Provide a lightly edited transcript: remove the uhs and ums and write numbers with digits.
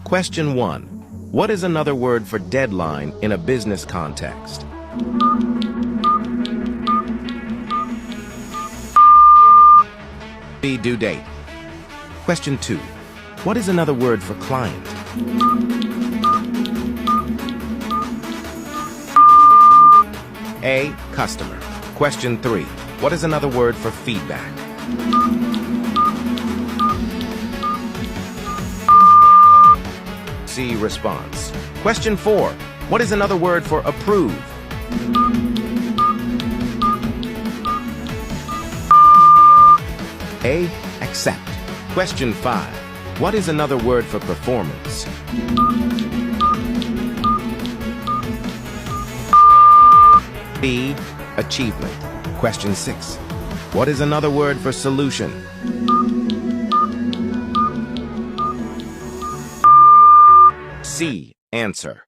Question 1. What is another word for deadline in a business context? B. Due date. Question 2. What is another word for client? A. Customer. Question 3. What is another word for feedback? C. Response. Question 4. What is another word for approve? A. Accept. Question 5. What is another word for performance? B. Achievement. Question 6. What is another word for solution? C. Answer.